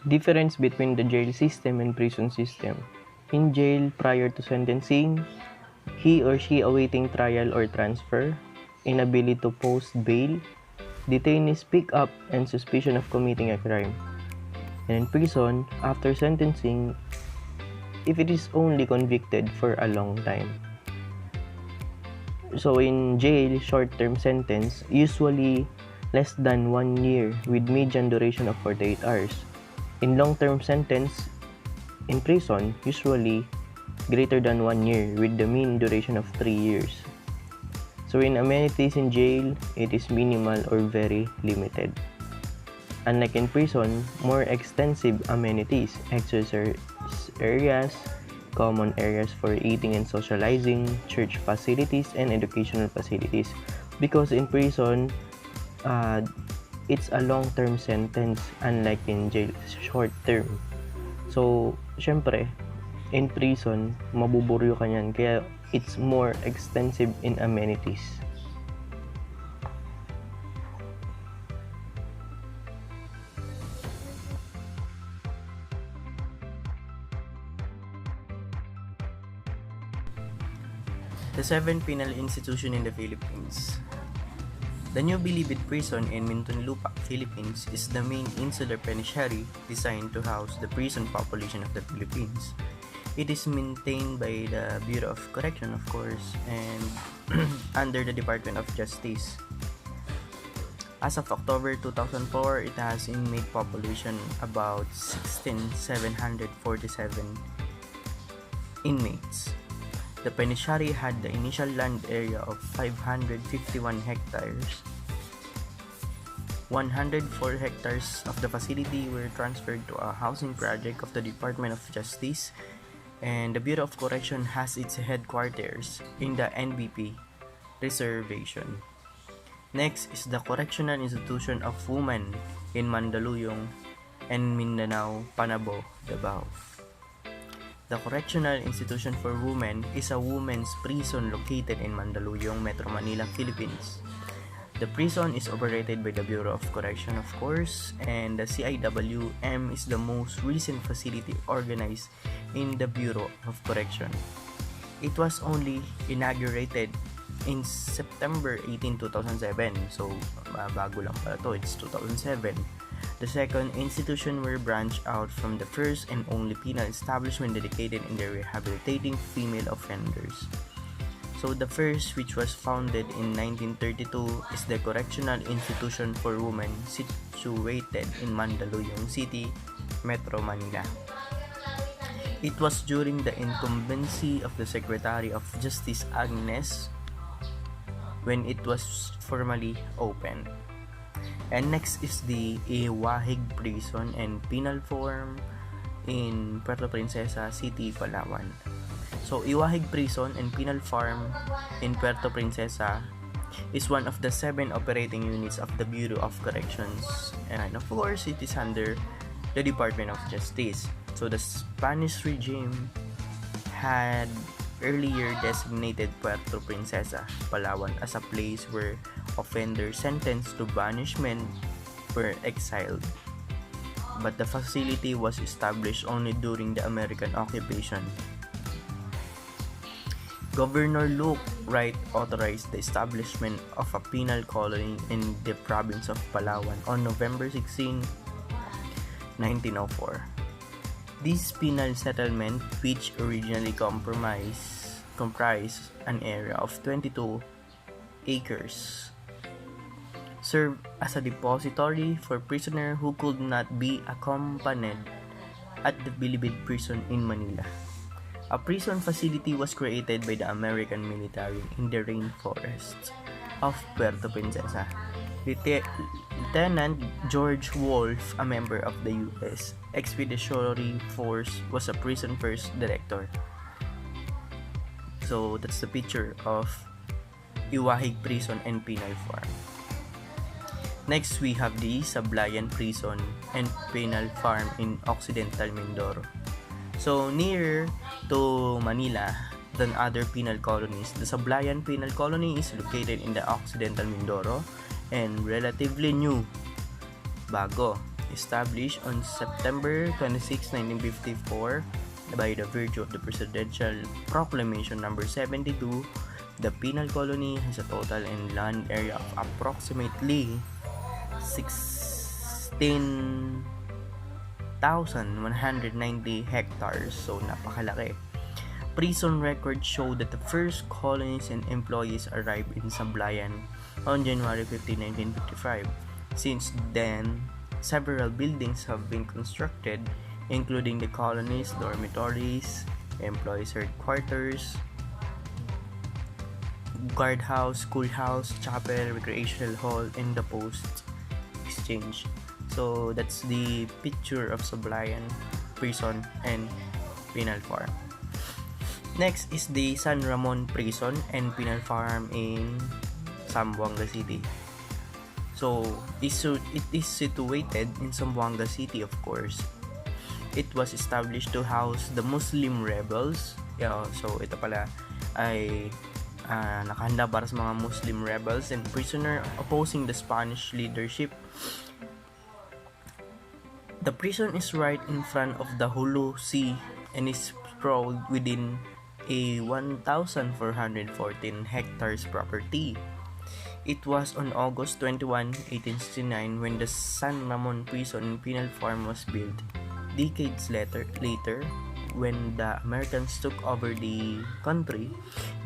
Difference between the jail system and prison system. In jail, prior to sentencing, he or she awaiting trial or transfer, inability to post bail, detainees pick up and suspicion of committing a crime. And in prison, after sentencing, if it is only convicted for a long time. So in jail, short-term sentence, usually less than 1 year with median duration of 48 hours. In long-term sentence, in prison, usually greater than 1 year with the mean duration of 3 years. So in amenities in jail, it is minimal or very limited. Unlike in prison, more extensive amenities, exercise areas, common areas for eating and socializing, church facilities, and educational facilities. Because in prison, it's a long-term sentence, unlike in jail, short-term. So, syempre, in prison, mabuburyo ka niyan, kaya it's more extensive in amenities. The 7 penal institution in the Philippines. The new Bilibid prison in Muntinlupa, Philippines is the main insular penitentiary designed to house the prison population of the Philippines. It is maintained by the Bureau of Correction, of course, and under the Department of Justice. As of October 2004, it has inmate population about 16,747 inmates. The penitentiary had the initial land area of 551 hectares. 104 hectares of the facility were transferred to a housing project of the Department of Justice, and the Bureau of Correction has its headquarters in the NBP Reservation. Next is the Correctional Institution of Women in Mandaluyong and Mindanao, Panabo, Davao. The Correctional Institution for Women is a women's prison located in Mandaluyong, Metro Manila, Philippines. The prison is operated by the Bureau of Correction, of course, and the CIWM is the most recent facility organized in the Bureau of Correction. It was only inaugurated in September 18, 2007, so bago lang pala to, it's 2007. The second institution were branched out from the first and only penal establishment dedicated in the rehabilitating female offenders. So the first, which was founded in 1932, is the Correctional Institution for Women situated in Mandaluyong City, Metro Manila. It was during the incumbency of the Secretary of Justice Agnes when it was formally opened. And next is the Iwahig Prison and Penal Farm in Puerto Princesa City, Palawan. So, Iwahig Prison and Penal Farm in Puerto Princesa is one of the 7 operating units of the Bureau of Corrections. And of course, it is under the Department of Justice. So, the Spanish regime had earlier designated Puerto Princesa, Palawan as a place where offenders sentenced to banishment were exiled. But the facility was established only during the American occupation. Governor Luke Wright authorized the establishment of a penal colony in the province of Palawan on November 16, 1904. This penal settlement, which originally comprised an area of 22 acres, served as a depository for prisoners who could not be accompanied at the Bilibid prison in Manila. A prison facility was created by the American military in the rainforests of Puerto Princesa. Lieutenant George Wolfe, a member of the U.S. Expeditionary Force, was a prison first director. So that's the picture of Iwahig Prison and Penal Farm. Next, we have the Sablayan Prison and Penal Farm in Occidental Mindoro. So, nearer to Manila than other penal colonies, the Sablayan Penal Colony is located in the Occidental Mindoro and relatively new, bago. established on September 26, 1954 by the virtue of the Presidential Proclamation number 72. The penal colony has a total and land area of approximately 16,190 hectares. So, napakalaki. Prison records show that the first colonies and employees arrived in Sablayan on January 15, 1955. Since then, several buildings have been constructed, including the colonies, dormitories, employees' headquarters, guardhouse, schoolhouse, chapel, recreational hall, and the post exchange. So that's the picture of Sablayan Prison and Penal Farm. Next is the San Ramon Prison and Penal Farm in Zamboanga City. So it is situated in Zamboanga City, of course. It was established to house the Muslim rebels. So ito pala ay nakahanda para sa mga Muslim rebels and prisoner opposing the Spanish leadership. The prison is right in front of the Hulu Sea and is sprawled within a 1,414 hectares property. It was on August 21, 1869 when the San Ramon Prison and Penal Farm was built. Decades later, when the Americans took over the country,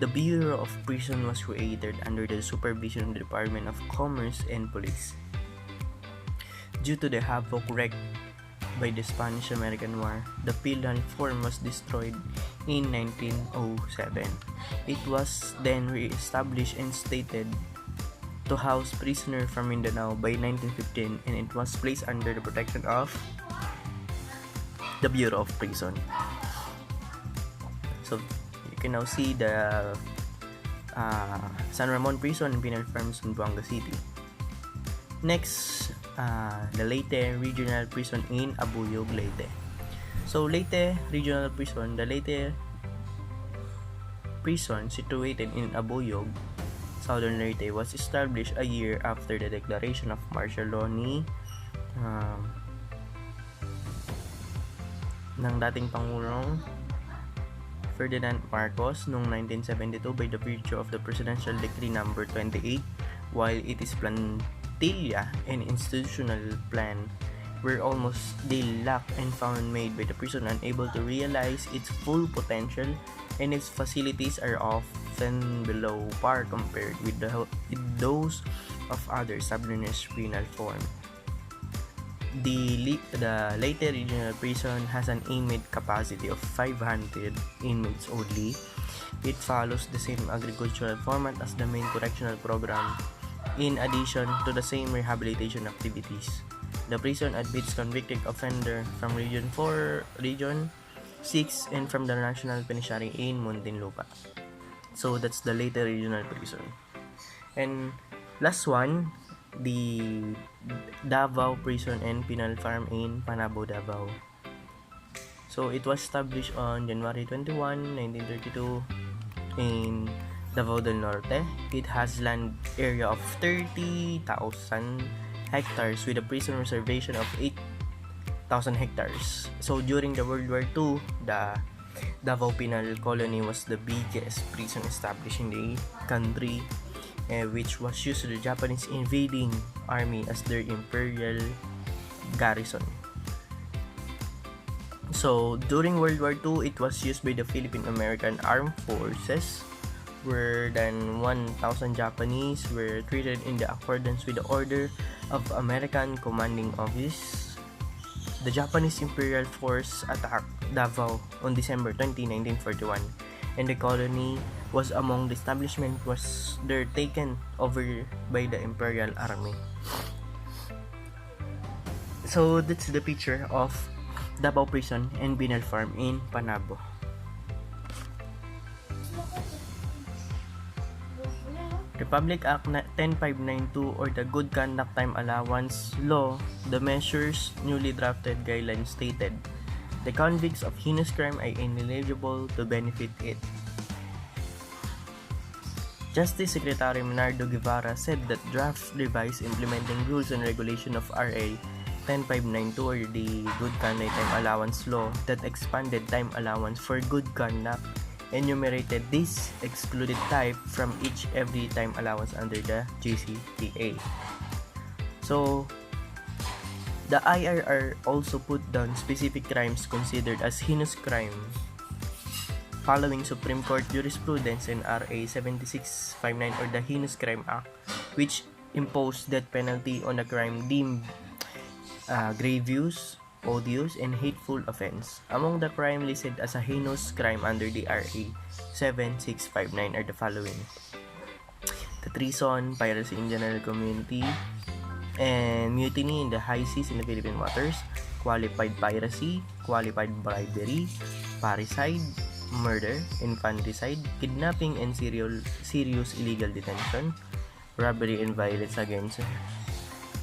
the Bureau of Prison was created under the supervision of the Department of Commerce and Police. Due to the havoc wreaked by the Spanish-American War, the penal farm was destroyed in 1907. It was then re-established and stated to house prisoners from Mindanao by 1915, and it was placed under the protection of the Bureau of Prison. So you can now see the San Ramon Prison and Penal Farm in Zamboanga City. Next, the Leyte Regional Prison in Abuyog, Leyte. So Leyte Regional Prison, the Leyte Prison situated in Abuyog, Southern Leyte, was established a year after the declaration of martial law ng dating Pangulong Ferdinand Marcos noong 1972 by the virtue of the Presidential Decree number 28, while it is plantilla and institutional plan were almost they lacked and found made by the prison unable to realize its full potential, and its facilities are often below par compared with those of other subordinate penal form. The Leyte Regional Prison has an inmate capacity of 500 inmates only. It follows the same agricultural format as the main correctional program, in addition to the same rehabilitation activities. The prison admits convicted offender from Region 4, Region 6, and from the National Penitentiary in Muntinlupa. So that's the Leyte Regional Prison. And last one, the Davao Prison and Penal Farm in Panabo, Davao. So it was established on January 21, 1932 in Davao del Norte. It has land area of 30,000 hectares with a prison reservation of 8,000 hectares. So during the World War II, the Davao Penal Colony was the biggest prison established in the country, which was used to the Japanese invading army as their imperial garrison. So during World War II, it was used by the Philippine American Armed Forces, where than 1,000 Japanese were treated in the accordance with the order of American Commanding Office. The Japanese Imperial Force attacked Davao on December 20, 1941, and the colony was among the establishment was there taken over by the Imperial Army. So that's the picture of Davao Prison and Penal Farm in Panabo. Republic Act 10592 or the Good Conduct Time Allowance Law, the measures newly drafted guidelines stated, the convicts of heinous crime are ineligible to benefit it. Justice Secretary Menardo Guevara said that draft revised implementing rules and regulation of RA 10592 or the Good Conduct Time Allowance Law that expanded time allowance for good conduct, enumerated this excluded type from every time allowance under the GCTA. So, the IRR also put down specific crimes considered as heinous crime following Supreme Court jurisprudence in RA 7659 or the Heinous Crime Act, which imposed death penalty on a crime deemed grievous, odious, and hateful offense. Among the crime listed as a heinous crime under the RA 7659 are the following: the treason, piracy in general community, and mutiny in the high seas in the Philippine waters, qualified piracy, qualified bribery, parricide, murder, infanticide, kidnapping and serious illegal detention, robbery and violence against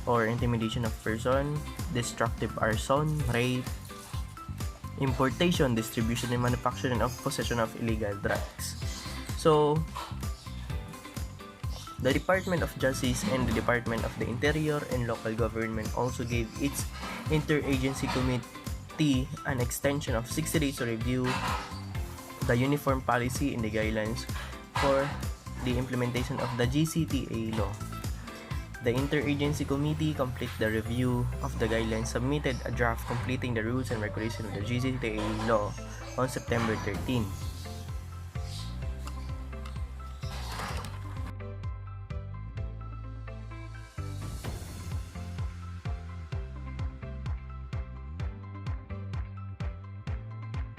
or intimidation of person, destructive arson, rape, importation, distribution and manufacturing of possession of illegal drugs. So, the Department of Justice and the Department of the Interior and Local Government also gave its interagency committee an extension of 60 days to review the uniform policy and the guidelines for the implementation of the GCTA law. The Interagency Committee completed the review of the guidelines, submitted a draft completing the rules and regulations of the GCTA law on September 13.